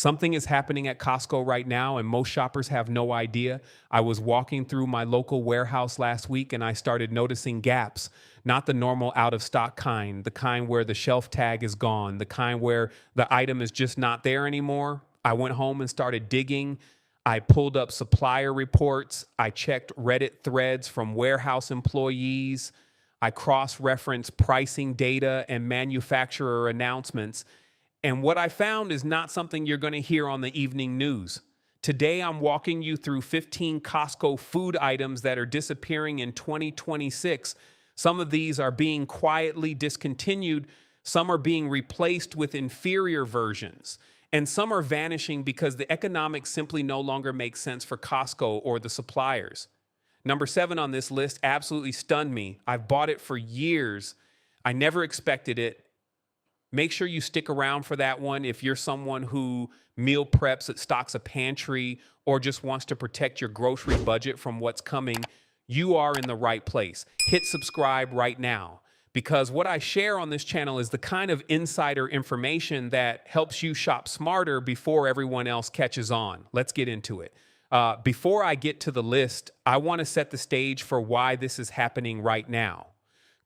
Something is happening at Costco right now, and most shoppers have no idea. I was walking through my local warehouse last week and I started noticing gaps, not the normal out of stock kind, the kind where the shelf tag is gone, the kind where the item is just not there anymore. I went home and started digging. I pulled up supplier reports. I checked Reddit threads from warehouse employees. I cross-referenced pricing data and manufacturer announcements. And what I found is not something you're going to hear on the evening news. Today, I'm walking you through 15 Costco food items that are disappearing in 2026. Some of these are being quietly discontinued. Some are being replaced with inferior versions. And some are vanishing because the economics simply no longer make sense for Costco or the suppliers. Number 7 on this list absolutely stunned me. I've bought it for years. I never expected it. Make sure you stick around for that one if you're someone who meal preps, stocks a pantry, or just wants to protect your grocery budget from what's coming. You are in the right place. Hit subscribe right now, because what I share on this channel is the kind of insider information that helps you shop smarter before everyone else catches on. Let's get into it. Before I get to the list, I want to set the stage for why this is happening right now.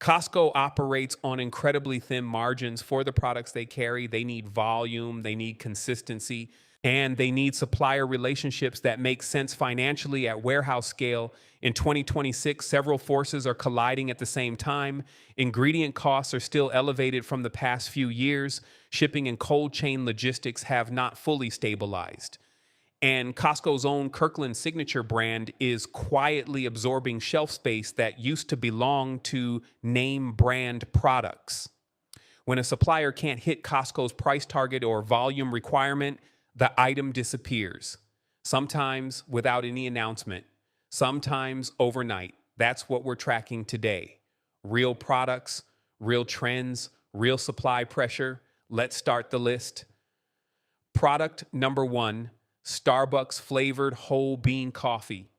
Costco operates on incredibly thin margins for the products they carry. They need volume, they need consistency, and they need supplier relationships that make sense financially at warehouse scale. In 2026, several forces are colliding at the same time. Ingredient costs are still elevated from the past few years. Shipping and cold chain logistics have not fully stabilized. And Costco's own Kirkland signature brand is quietly absorbing shelf space that used to belong to name brand products. When a supplier can't hit Costco's price target or volume requirement, the item disappears. Sometimes without any announcement, sometimes overnight. That's what we're tracking today. Real products, real trends, real supply pressure. Let's start the list. Product number 1. Starbucks flavored whole bean coffee.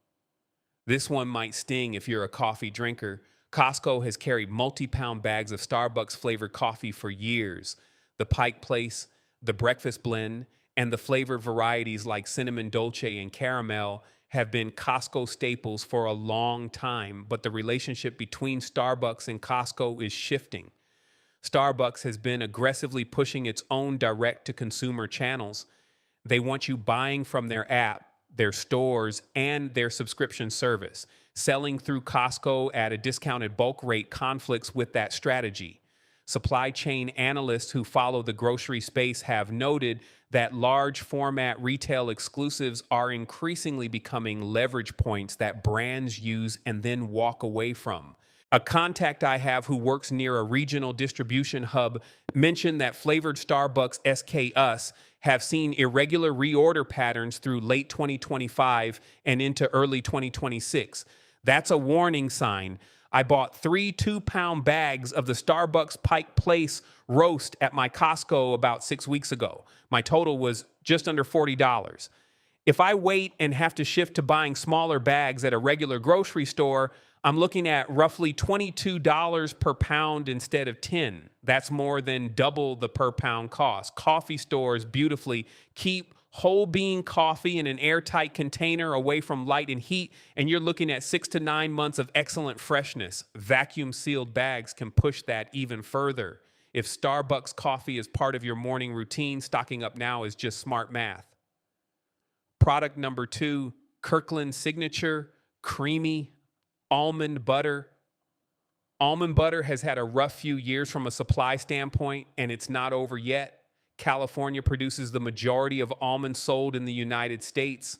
This one might sting if you're a coffee drinker. Costco has carried multi-pound bags of Starbucks flavored coffee for years. The Pike Place, the Breakfast Blend, and the flavored varieties like cinnamon dolce and caramel have been Costco staples for a long time, but the relationship between Starbucks and Costco is shifting. Starbucks has been aggressively pushing its own direct-to-consumer channels. They want you buying from their app, their stores, and their subscription service. Selling through Costco at a discounted bulk rate conflicts with that strategy. Supply chain analysts who follow the grocery space have noted that large format retail exclusives are increasingly becoming leverage points that brands use and then walk away from. A contact I have who works near a regional distribution hub mentioned that flavored Starbucks SK Us have seen irregular reorder patterns through late 2025 and into early 2026. That's a warning sign. I bought 3 2-pound bags of the Starbucks Pike Place roast at my Costco about 6 weeks ago. My total was just under $40. If I wait and have to shift to buying smaller bags at a regular grocery store, I'm looking at roughly $22 per pound instead of $10. That's more than double the per pound cost. Coffee stores beautifully keep whole bean coffee in an airtight container away from light and heat, and you're looking at 6 to 9 months of excellent freshness. Vacuum sealed bags can push that even further. If Starbucks coffee is part of your morning routine, stocking up now is just smart math. Product number 2, Kirkland Signature Creamy Almond Butter. Almond butter has had a rough few years from a supply standpoint, and it's not over yet. California produces the majority of almonds sold in the United States.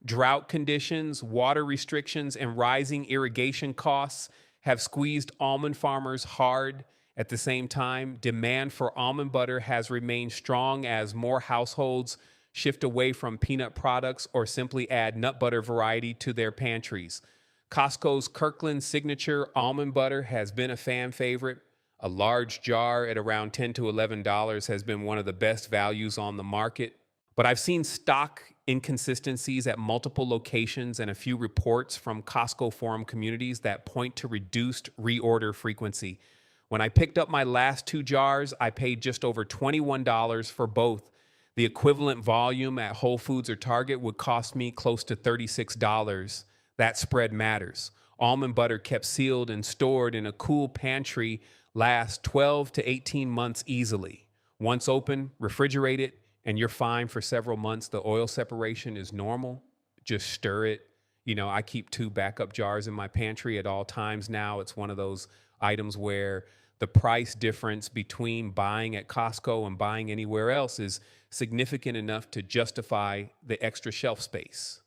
Drought conditions, water restrictions, and rising irrigation costs have squeezed almond farmers hard. At the same time, demand for almond butter has remained strong as more households shift away from peanut products or simply add nut butter variety to their pantries. Costco's Kirkland Signature Almond Butter has been a fan favorite. A large jar at around $10 to $11 has been one of the best values on the market. But I've seen stock inconsistencies at multiple locations and a few reports from Costco forum communities that point to reduced reorder frequency. When I picked up my last 2 jars, I paid just over $21 for both. The equivalent volume at Whole Foods or Target would cost me close to $36. That spread matters. Almond butter kept sealed and stored in a cool pantry lasts 12 to 18 months easily. Once open, refrigerate it, and you're fine for several months. The oil separation is normal. Just stir it. I keep 2 backup jars in my pantry at all times now. It's one of those items where the price difference between buying at Costco and buying anywhere else is significant enough to justify the extra shelf space.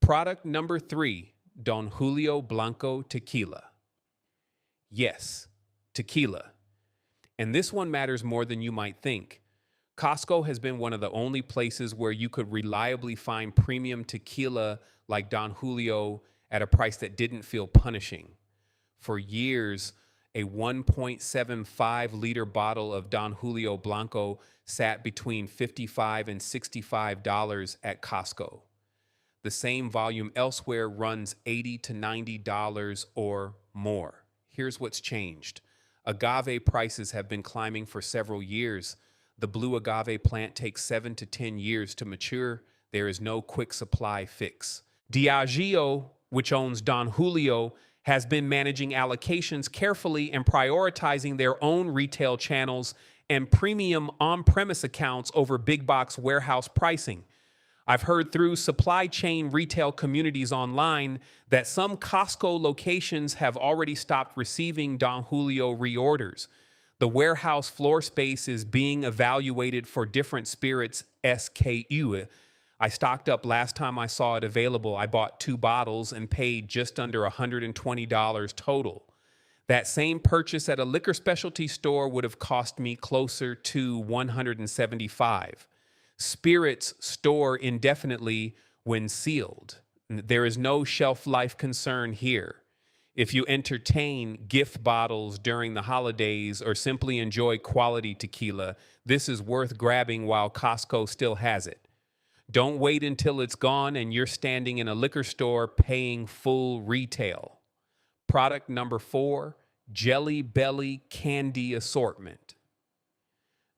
Product number 3, Don Julio Blanco Tequila. Yes, tequila. And this one matters more than you might think. Costco has been one of the only places where you could reliably find premium tequila like Don Julio at a price that didn't feel punishing. For years, a 1.75-liter bottle of Don Julio Blanco sat between $55 and $65 at Costco. The same volume elsewhere runs $80 to $90 or more. Here's what's changed. Agave prices have been climbing for several years. The blue agave plant takes 7 to 10 years to mature. There is no quick supply fix. Diageo, which owns Don Julio, has been managing allocations carefully and prioritizing their own retail channels and premium on-premise accounts over big box warehouse pricing. I've heard through supply chain retail communities online that some Costco locations have already stopped receiving Don Julio reorders. The warehouse floor space is being evaluated for different spirits SKU. I stocked up last time I saw it available. I bought 2 bottles and paid just under $120 total. That same purchase at a liquor specialty store would have cost me closer to $175. Spirits store indefinitely when sealed. There is no shelf life concern here. If you entertain gift bottles during the holidays or simply enjoy quality tequila, this is worth grabbing while Costco still has it. Don't wait until it's gone and you're standing in a liquor store paying full retail. Product number 4, Jelly Belly Candy Assortment.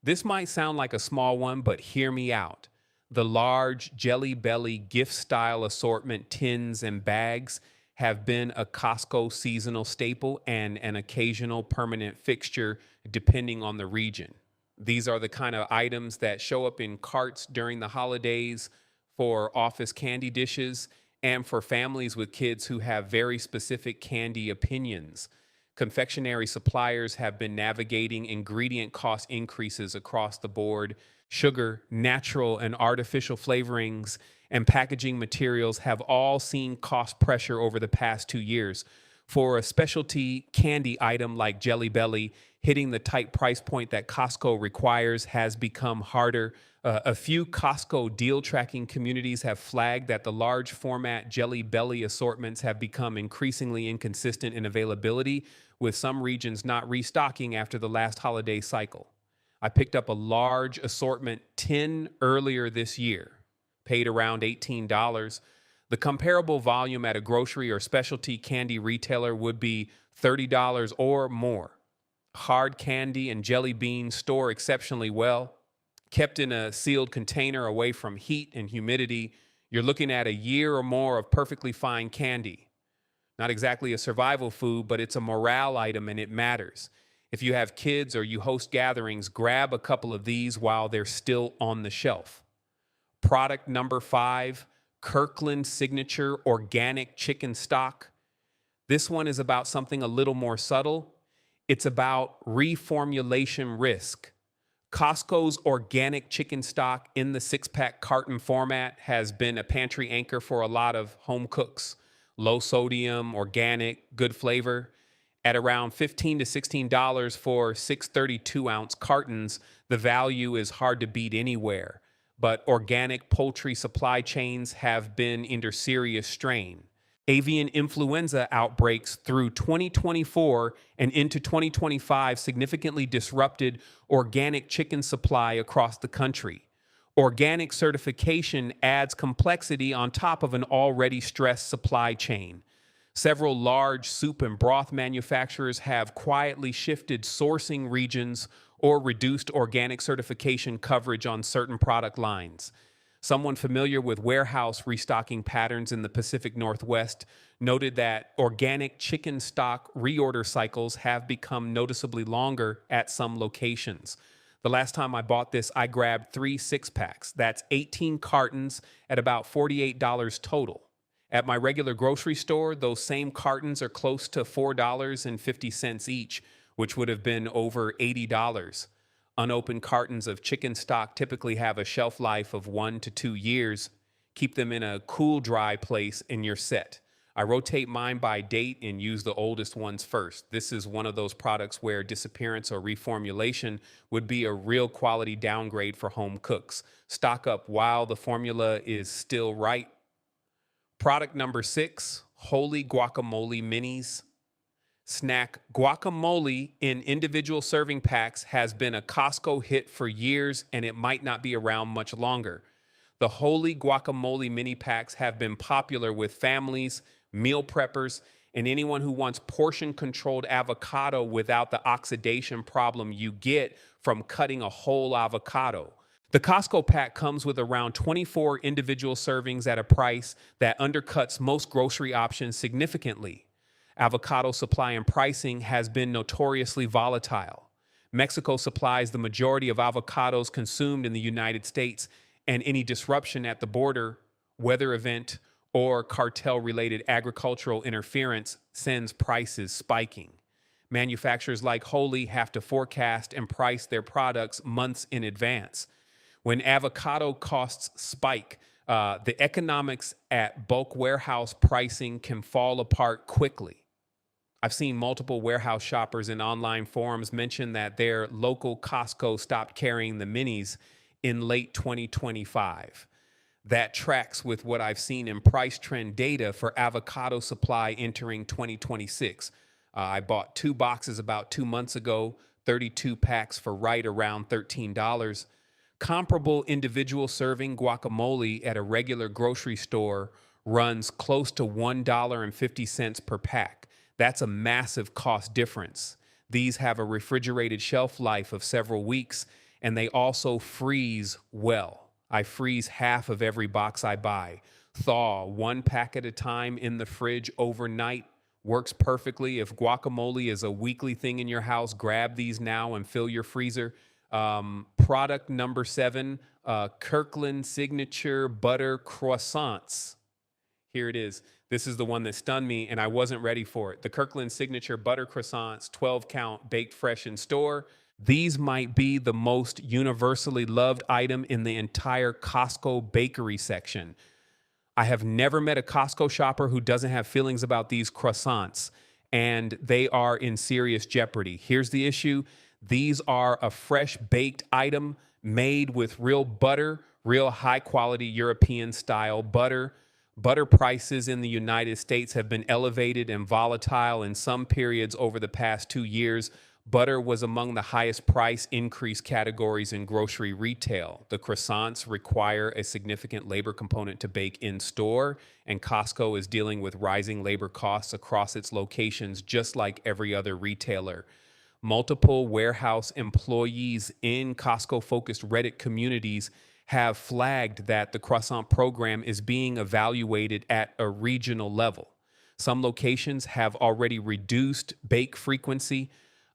This might sound like a small one, but hear me out. The large Jelly Belly gift-style assortment tins and bags have been a Costco seasonal staple and an occasional permanent fixture depending on the region. These are the kind of items that show up in carts during the holidays for office candy dishes and for families with kids who have very specific candy opinions. Confectionery suppliers have been navigating ingredient cost increases across the board. Sugar, natural and artificial flavorings, and packaging materials have all seen cost pressure over the past 2 years. For a specialty candy item like Jelly Belly, hitting the tight price point that Costco requires has become harder. A few Costco deal tracking communities have flagged that the large format Jelly Belly assortments have become increasingly inconsistent in availability, with some regions not restocking after the last holiday cycle. I picked up a large assortment 10 earlier this year, paid around $18. The comparable volume at a grocery or specialty candy retailer would be $30 or more. Hard candy and jelly beans store exceptionally well. Kept in a sealed container away from heat and humidity, you're looking at a year or more of perfectly fine candy. Not exactly a survival food, but it's a morale item and it matters. If you have kids or you host gatherings, grab a couple of these while they're still on the shelf. Product number 5, Kirkland Signature Organic Chicken Stock. This one is about something a little more subtle. It's about reformulation risk. Costco's organic chicken stock in the 6-pack carton format has been a pantry anchor for a lot of home cooks. Low sodium, organic, good flavor. At around $15 to $16 for 6 32-ounce cartons, the value is hard to beat anywhere. But organic poultry supply chains have been under serious strain. Avian influenza outbreaks through 2024 and into 2025 significantly disrupted organic chicken supply across the country. Organic certification adds complexity on top of an already stressed supply chain. Several large soup and broth manufacturers have quietly shifted sourcing regions or reduced organic certification coverage on certain product lines. Someone familiar with warehouse restocking patterns in the Pacific Northwest noted that organic chicken stock reorder cycles have become noticeably longer at some locations. The last time I bought this, I grabbed 3 6-packs. That's 18 cartons at about $48 total. At my regular grocery store, those same cartons are close to $4.50 each, which would have been over $80. Unopened cartons of chicken stock typically have a shelf life of 1 to 2 years. Keep them in a cool, dry place and you're set. I rotate mine by date and use the oldest ones first. This is one of those products where disappearance or reformulation would be a real quality downgrade for home cooks. Stock up while the formula is still right. Product number 6, Holy Guacamole Minis. Snack guacamole in individual serving packs has been a Costco hit for years, and it might not be around much longer. The Holy Guacamole mini packs have been popular with families, meal preppers, and anyone who wants portion-controlled avocado without the oxidation problem you get from cutting a whole avocado. The Costco pack comes with around 24 individual servings at a price that undercuts most grocery options significantly. Avocado supply and pricing has been notoriously volatile. Mexico supplies the majority of avocados consumed in the United States, and any disruption at the border, weather event, or cartel-related agricultural interference sends prices spiking. Manufacturers like Holy have to forecast and price their products months in advance. When avocado costs spike, the economics at bulk warehouse pricing can fall apart quickly. I've seen multiple warehouse shoppers in online forums mention that their local Costco stopped carrying the minis in late 2025. That tracks with what I've seen in price trend data for avocado supply entering 2026. I bought 2 boxes about 2 months ago, 32 packs for right around $13. Comparable individual serving guacamole at a regular grocery store runs close to $1.50 per pack. That's a massive cost difference. These have a refrigerated shelf life of several weeks, and they also freeze well. I freeze half of every box I buy. Thaw 1 pack at a time in the fridge overnight. Works perfectly. If guacamole is a weekly thing in your house, grab these now and fill your freezer. Product number 7, Kirkland Signature Butter Croissants. Here it is. This is the one that stunned me, and I wasn't ready for it. The Kirkland Signature Butter Croissants, 12-count, baked fresh in store. These might be the most universally loved item in the entire Costco bakery section. I have never met a Costco shopper who doesn't have feelings about these croissants, and they are in serious jeopardy. Here's the issue. These are a fresh baked item made with real butter, real high-quality European-style butter. Butter prices in the United States have been elevated and volatile in some periods over the past 2 years. Butter was among the highest price increase categories in grocery retail. The croissants require a significant labor component to bake in store, and Costco is dealing with rising labor costs across its locations, just like every other retailer. Multiple warehouse employees in Costco-focused Reddit communities have flagged that the croissant program is being evaluated at a regional level. Some locations have already reduced bake frequency.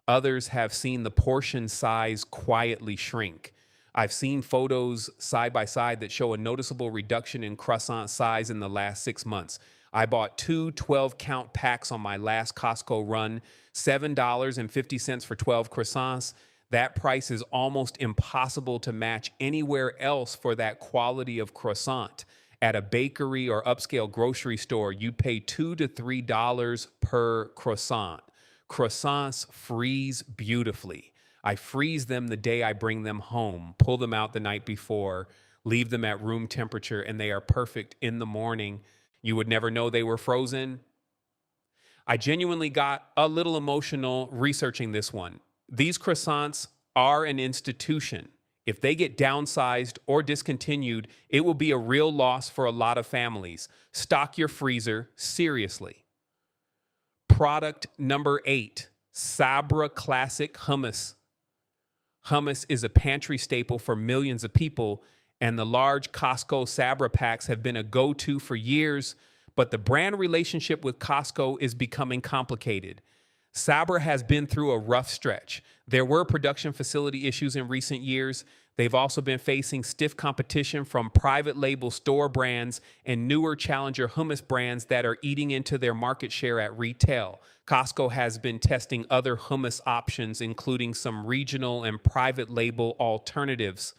Others have seen the portion size quietly shrink. I've seen photos side by side that show a noticeable reduction in croissant size in the last 6 months. I bought 2 12-count packs on my last Costco run, $7.50 for 12 croissants. That price is almost impossible to match anywhere else for that quality of croissant. At a bakery or upscale grocery store, you'd pay $2 to $3 per croissant. Croissants freeze beautifully. I freeze them the day I bring them home, pull them out the night before, leave them at room temperature, and they are perfect in the morning. You would never know they were frozen. I genuinely got a little emotional researching this one. These croissants are an institution. If they get downsized or discontinued, it will be a real loss for a lot of families. Stock your freezer, seriously. Product number 8, Sabra Classic Hummus. Hummus is a pantry staple for millions of people, and the large Costco Sabra packs have been a go-to for years, but the brand relationship with Costco is becoming complicated. Sabra has been through a rough stretch. There were production facility issues in recent years. They've also been facing stiff competition from private label store brands and newer challenger hummus brands that are eating into their market share at retail. Costco has been testing other hummus options, including some regional and private label alternatives.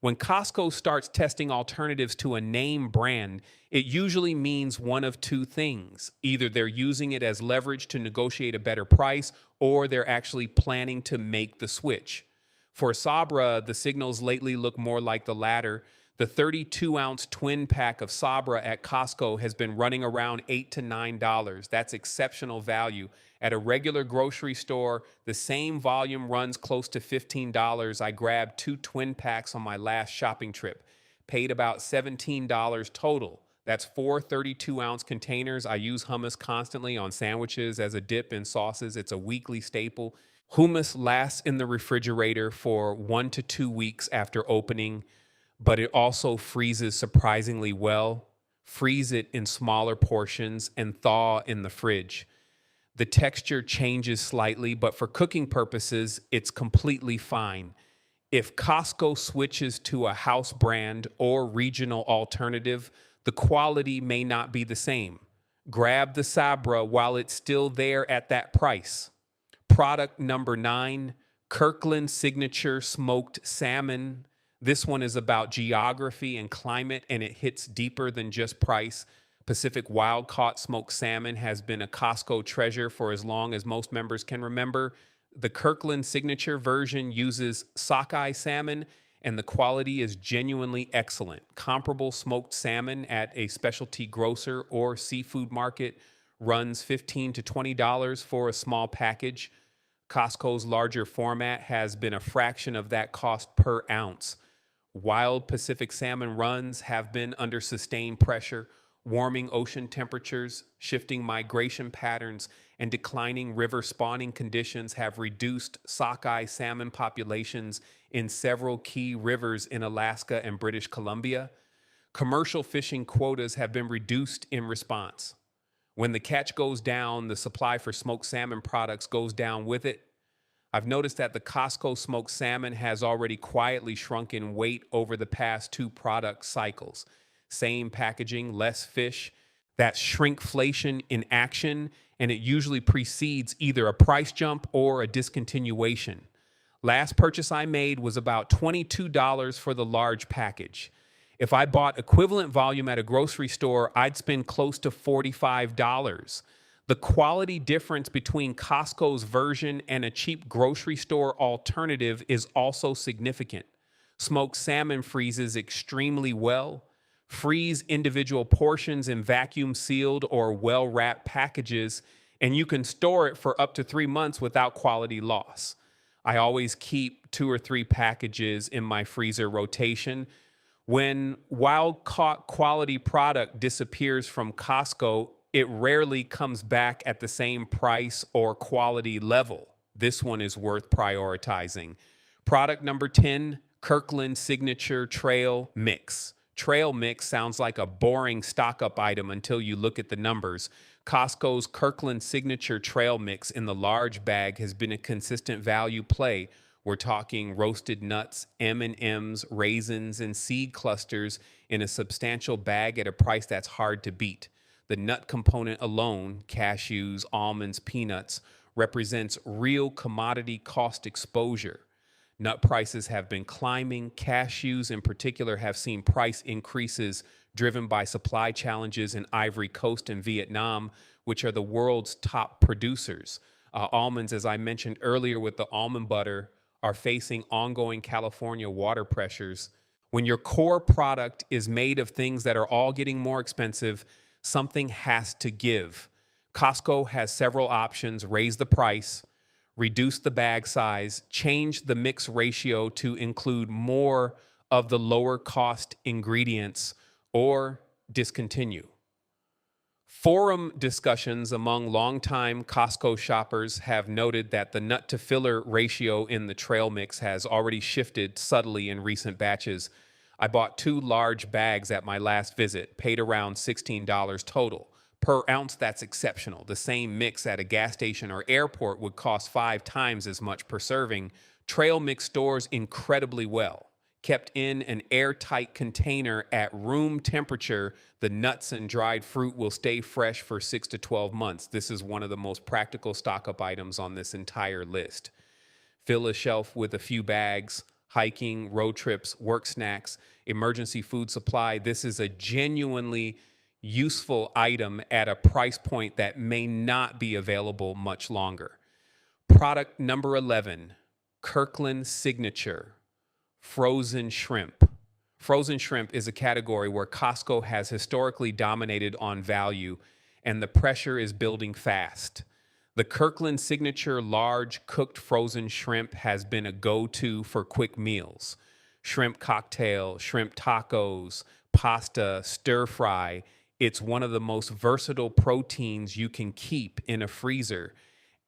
When Costco starts testing alternatives to a name brand, it usually means one of two things. Either they're using it as leverage to negotiate a better price, or they're actually planning to make the switch. For Sabra, the signals lately look more like the latter. The 32-ounce twin pack of Sabra at Costco has been running around $8 to $9. That's exceptional value. At a regular grocery store, the same volume runs close to $15. I grabbed 2 twin packs on my last shopping trip. Paid about $17 total. That's 4 32-ounce containers. I use hummus constantly on sandwiches as a dip in sauces. It's a weekly staple. Hummus lasts in the refrigerator for 1 to 2 weeks after opening, but it also freezes surprisingly well. Freeze it in smaller portions and thaw in the fridge. The texture changes slightly, but for cooking purposes, it's completely fine. If Costco switches to a house brand or regional alternative, the quality may not be the same. Grab the Sabra while it's still there at that price. Product number 9, Kirkland Signature Smoked Salmon. This one is about geography and climate, and it hits deeper than just price. Pacific wild-caught smoked salmon has been a Costco treasure for as long as most members can remember. The Kirkland Signature version uses sockeye salmon, and the quality is genuinely excellent. Comparable smoked salmon at a specialty grocer or seafood market runs $15 to $20 for a small package. Costco's larger format has been a fraction of that cost per ounce. Wild Pacific salmon runs have been under sustained pressure. Warming ocean temperatures, shifting migration patterns, and declining river spawning conditions have reduced sockeye salmon populations in several key rivers in Alaska and British Columbia. Commercial fishing quotas have been reduced in response. When the catch goes down, the supply for smoked salmon products goes down with it. I've noticed that the Costco smoked salmon has already quietly shrunk in weight over the past 2 product cycles. Same packaging, less fish. That's shrinkflation in action, and it usually precedes either a price jump or a discontinuation. Last purchase I made was about $22 for the large package. If I bought equivalent volume at a grocery store, I'd spend close to $45. The quality difference between Costco's version and a cheap grocery store alternative is also significant. Smoked salmon freezes extremely well. Freeze individual portions in vacuum-sealed or well-wrapped packages, and you can store it for up to 3 months without quality loss. I always keep 2 or 3 packages in my freezer rotation. When wild-caught quality product disappears from Costco, it rarely comes back at the same price or quality level. This one is worth prioritizing. Product number 10, Kirkland Signature Trail Mix. Trail Mix sounds like a boring stock-up item until you look at the numbers. Costco's Kirkland Signature Trail Mix in the large bag has been a consistent value play. We're talking roasted nuts, M&Ms, raisins, and seed clusters in a substantial bag at a price that's hard to beat. The nut component alone, cashews, almonds, peanuts, represents real commodity cost exposure. Nut prices have been climbing. Cashews in particular have seen price increases driven by supply challenges in Ivory Coast and Vietnam, which are the world's top producers. Almonds, as I mentioned earlier with the almond butter, are facing ongoing California water pressures. When your core product is made of things that are all getting more expensive, something has to give. Costco has several options: raise the price, reduce the bag size, change the mix ratio to include more of the lower cost ingredients, or discontinue. Forum discussions among longtime Costco shoppers have noted that the nut to filler ratio in the trail mix has already shifted subtly in recent batches. I bought two large bags at my last visit, paid around $16 total. Per ounce, that's exceptional. The same mix at a gas station or airport would cost 5 times as much per serving. Trail mix stores incredibly well. Kept in an airtight container at room temperature, the nuts and dried fruit will stay fresh for 6 to 12 months. This is one of the most practical stock up items on this entire list. Fill a shelf with a few bags, hiking, road trips, work snacks, emergency food supply. This is a genuinely useful item at a price point that may not be available much longer. Product number 11, Kirkland Signature. Frozen shrimp. Frozen shrimp is a category where Costco has historically dominated on value, and the pressure is building fast. The Kirkland Signature large cooked frozen shrimp has been a go-to for quick meals. Shrimp cocktail, shrimp tacos, pasta, stir fry. It's one of the most versatile proteins you can keep in a freezer.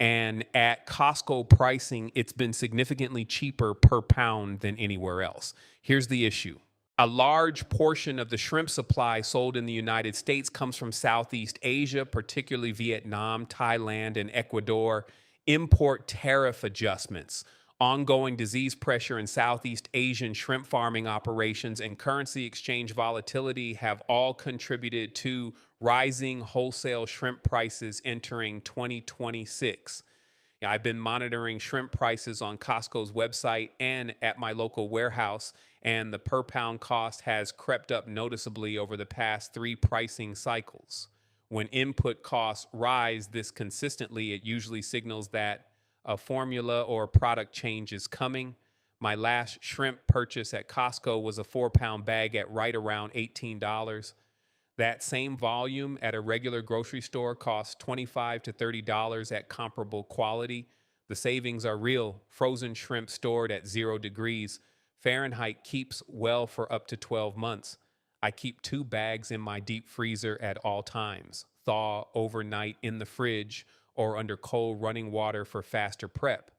And at Costco pricing, it's been significantly cheaper per pound than anywhere else. Here's the issue. A large portion of the shrimp supply sold in the United States comes from Southeast Asia, particularly Vietnam, Thailand, and Ecuador. Import tariff adjustments, ongoing disease pressure in Southeast Asian shrimp farming operations, and currency exchange volatility have all contributed to rising wholesale shrimp prices entering 2026. I've been monitoring shrimp prices on Costco's website and at my local warehouse, and the per pound cost has crept up noticeably over the past 3 pricing cycles. When input costs rise this consistently, it usually signals that a formula or product change is coming. My last shrimp purchase at Costco was a 4-pound bag at right around $18. That same volume at a regular grocery store costs $25 to $30 at comparable quality. The savings are real. Frozen shrimp stored at 0 degrees Fahrenheit keeps well for up to 12 months. I keep 2 bags in my deep freezer at all times. Thaw overnight in the fridge or under cold running water for faster prep.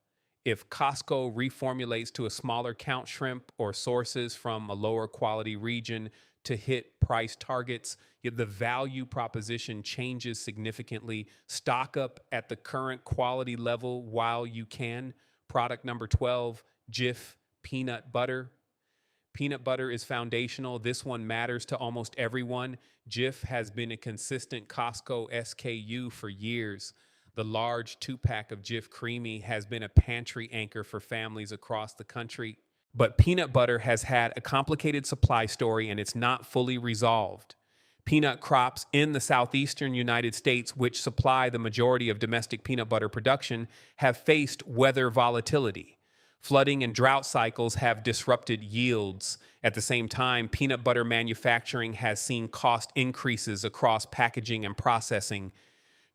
If Costco reformulates to a smaller count shrimp or sources from a lower quality region to hit price targets, the value proposition changes significantly. Stock up at the current quality level while you can. Product number 12, Jif peanut butter. Peanut butter is foundational. This one matters to almost everyone. Jif has been a consistent Costco SKU for years. The large 2-pack of Jif Creamy has been a pantry anchor for families across the country. But peanut butter has had a complicated supply story, and it's not fully resolved. Peanut crops in the southeastern United States, which supply the majority of domestic peanut butter production, have faced weather volatility. Flooding and drought cycles have disrupted yields. At the same time, peanut butter manufacturing has seen cost increases across packaging and processing.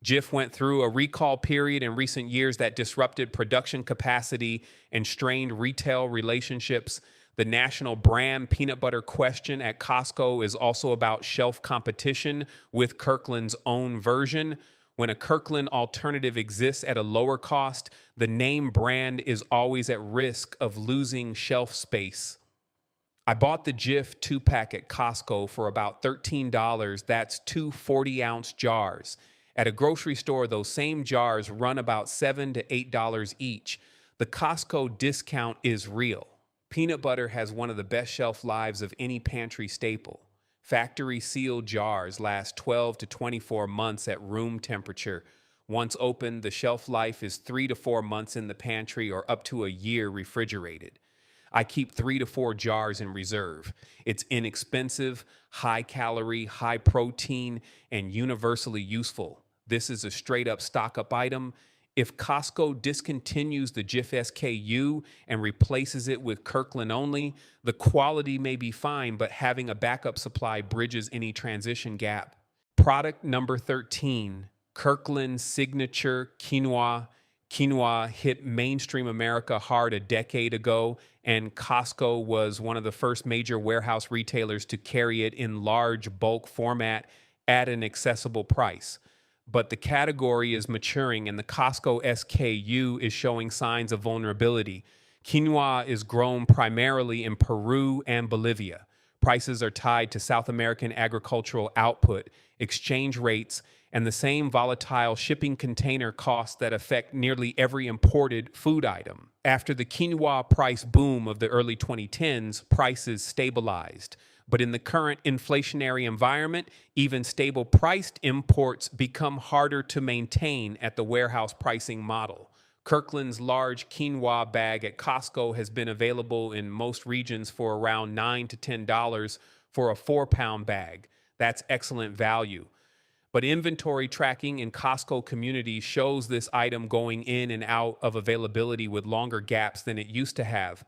Jif went through a recall period in recent years that disrupted production capacity and strained retail relationships. The national brand peanut butter question at Costco is also about shelf competition with Kirkland's own version. When a Kirkland alternative exists at a lower cost, the name brand is always at risk of losing shelf space. I bought the Jif 2-pack at Costco for about $13. That's 2 40-ounce jars. At a grocery store, those same jars run about $7 to $8 each. The Costco discount is real. Peanut butter has one of the best shelf lives of any pantry staple. Factory sealed jars last 12 to 24 months at room temperature. Once opened, the shelf life is 3 to 4 months in the pantry or up to a year refrigerated. I keep 3 to 4 jars in reserve. It's inexpensive, high calorie, high protein, and universally useful. This is a straight up stock up item. If Costco discontinues the Jif SKU and replaces it with Kirkland only, the quality may be fine, but having a backup supply bridges any transition gap. Product number 13, Kirkland Signature Quinoa. Quinoa hit mainstream America hard a decade ago, and Costco was one of the first major warehouse retailers to carry it in large bulk format at an accessible price. But the category is maturing and the Costco SKU is showing signs of vulnerability. Quinoa is grown primarily in Peru and Bolivia. Prices are tied to South American agricultural output, exchange rates, and the same volatile shipping container costs that affect nearly every imported food item. After the quinoa price boom of the early 2010s, prices stabilized. But in the current inflationary environment, even stable priced imports become harder to maintain at the warehouse pricing model. Kirkland's large quinoa bag at Costco has been available in most regions for around $9 to $10 for a 4-pound bag. That's excellent value. But inventory tracking in Costco communities shows this item going in and out of availability with longer gaps than it used to have.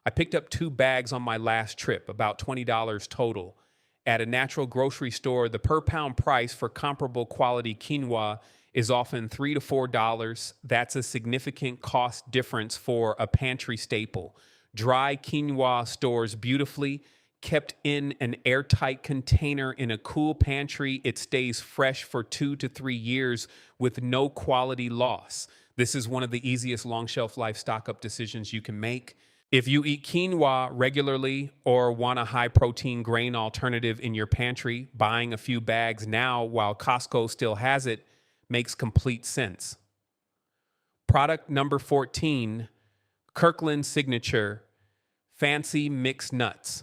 I picked up 2 bags on my last trip, about $20 total. At a natural grocery store, the per pound price for comparable quality quinoa is often $3 to $4. That's a significant cost difference for a pantry staple. Dry quinoa stores beautifully. Kept in an airtight container in a cool pantry, it stays fresh for 2 to 3 years with no quality loss. This is one of the easiest long shelf life stock up decisions you can make. If you eat quinoa regularly or want a high protein grain alternative in your pantry, buying a few bags now while Costco still has it makes complete sense. Product number 14, Kirkland Signature Fancy Mixed Nuts.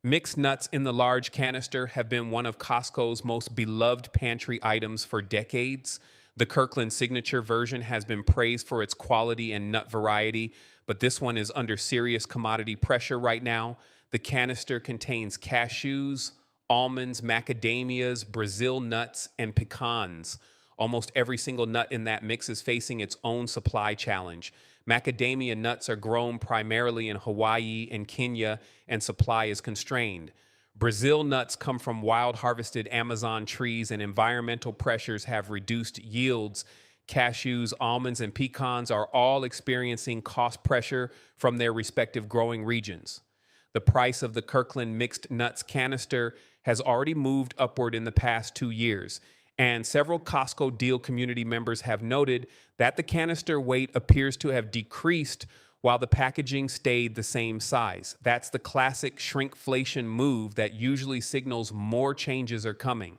Mixed nuts in the large canister have been one of Costco's most beloved pantry items for decades. The Kirkland Signature version has been praised for its quality and nut variety, but this one is under serious commodity pressure right now. The canister contains cashews, almonds, macadamias, Brazil nuts, and pecans. Almost every single nut in that mix is facing its own supply challenge. Macadamia nuts are grown primarily in Hawaii and Kenya, and supply is constrained. Brazil nuts come from wild harvested Amazon trees, and environmental pressures have reduced yields. Cashews, almonds, and pecans are all experiencing cost pressure from their respective growing regions. The price of the Kirkland Mixed Nuts canister has already moved upward in the past 2 years. And several Costco deal community members have noted that the canister weight appears to have decreased while the packaging stayed the same size. That's the classic shrinkflation move that usually signals more changes are coming.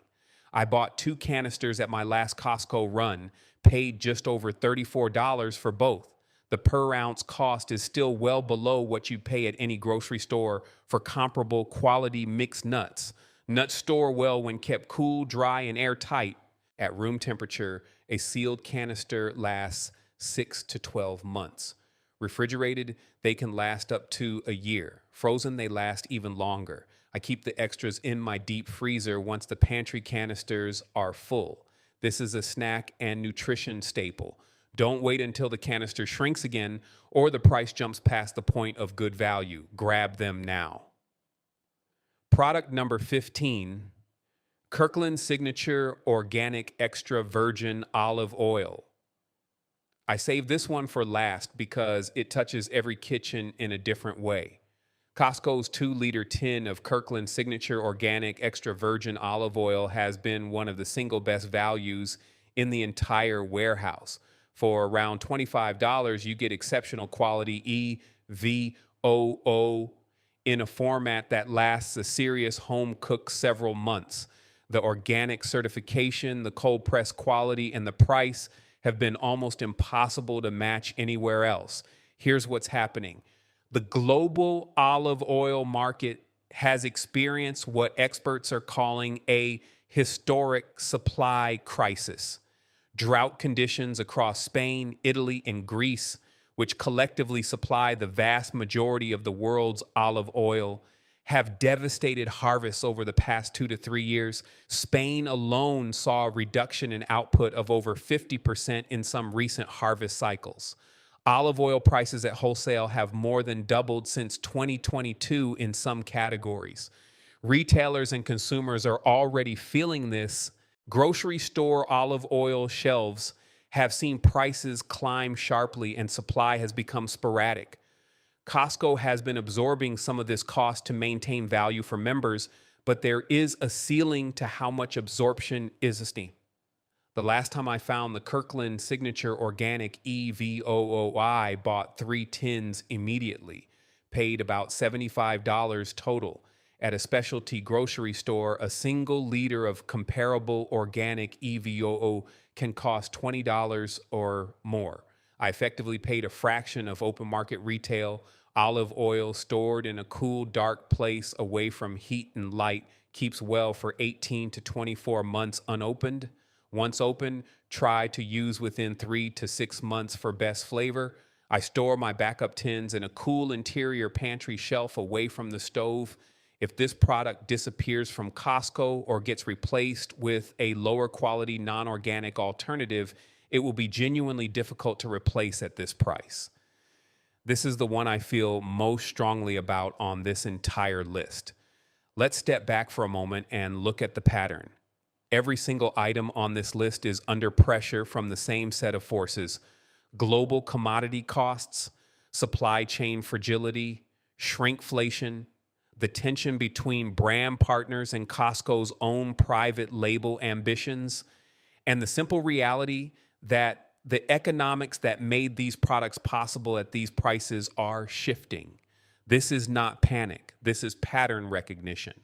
I bought 2 canisters at my last Costco run, paid just over $34 for both. The per ounce cost is still well below what you'd pay at any grocery store for comparable quality mixed nuts. Nuts store well when kept cool, dry, and airtight. At room temperature, a sealed canister lasts 6 to 12 months. Refrigerated, they can last up to a year. Frozen, they last even longer. I keep the extras in my deep freezer once the pantry canisters are full. This is a snack and nutrition staple. Don't wait until the canister shrinks again or the price jumps past the point of good value. Grab them now. Product number 15, Kirkland Signature Organic Extra Virgin Olive Oil. I saved this one for last because it touches every kitchen in a different way. Costco's 2-liter tin of Kirkland Signature Organic Extra Virgin Olive Oil has been one of the single best values in the entire warehouse. For around $25, you get exceptional quality EVOO in a format that lasts a serious home cook several months. The organic certification, the cold press quality, and the price have been almost impossible to match anywhere else. Here's what's happening. The global olive oil market has experienced what experts are calling a historic supply crisis. Drought conditions across Spain, Italy, and Greece, which collectively supply the vast majority of the world's olive oil, have devastated harvests over the past 2 to 3 years. Spain alone saw a reduction in output of over 50% in some recent harvest cycles. Olive oil prices at wholesale have more than doubled since 2022 in some categories. Retailers and consumers are already feeling this. Grocery store olive oil shelves have seen prices climb sharply and supply has become sporadic. Costco has been absorbing some of this cost to maintain value for members, but there is a ceiling to how much absorption is esteemed. The last time I found the Kirkland Signature Organic EVOOI, bought 3 tins immediately, paid about $75 total. At a specialty grocery store, a single liter of comparable organic EVOO can cost $20 or more. I effectively paid a fraction of open market retail. Olive oil stored in a cool, dark place away from heat and light keeps well for 18 to 24 months unopened. Once open, try to use within 3 to 6 months for best flavor. I store my backup tins in a cool interior pantry shelf away from the stove. If this product disappears from Costco or gets replaced with a lower quality non-organic alternative, it will be genuinely difficult to replace at this price. This is the one I feel most strongly about on this entire list. Let's step back for a moment and look at the pattern. Every single item on this list is under pressure from the same set of forces: global commodity costs, supply chain fragility, shrinkflation, the tension between brand partners and Costco's own private label ambitions, and the simple reality that the economics that made these products possible at these prices are shifting. This is not panic. This is pattern recognition.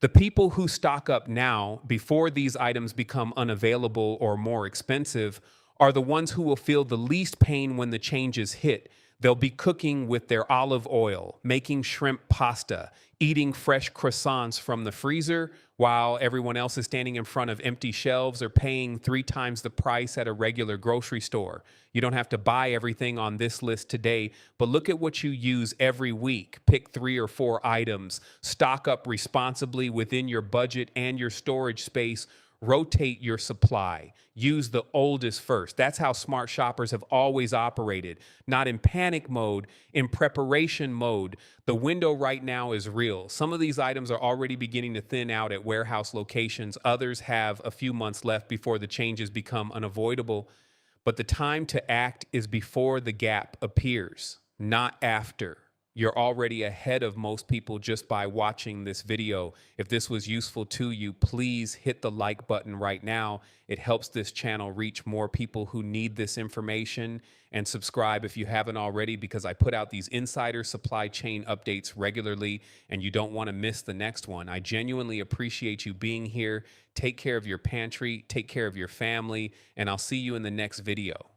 The people who stock up now, before these items become unavailable or more expensive, are the ones who will feel the least pain when the changes hit. They'll be cooking with their olive oil, making shrimp pasta, eating fresh croissants from the freezer, while everyone else is standing in front of empty shelves or paying 3 times the price at a regular grocery store. You don't have to buy everything on this list today, but look at what you use every week. Pick 3 or 4 items, stock up responsibly within your budget and your storage space. Rotate your supply. Use the oldest first. That's how smart shoppers have always operated. Not in panic mode, in preparation mode. The window right now is real. Some of these items are already beginning to thin out at warehouse locations. Others have a few months left before the changes become unavoidable. But the time to act is before the gap appears, not after. You're already ahead of most people just by watching this video. If this was useful to you, please hit the like button right now. It helps this channel reach more people who need this information. And subscribe if you haven't already, because I put out these insider supply chain updates regularly and you don't want to miss the next one. I genuinely appreciate you being here. Take care of your pantry, take care of your family, and I'll see you in the next video.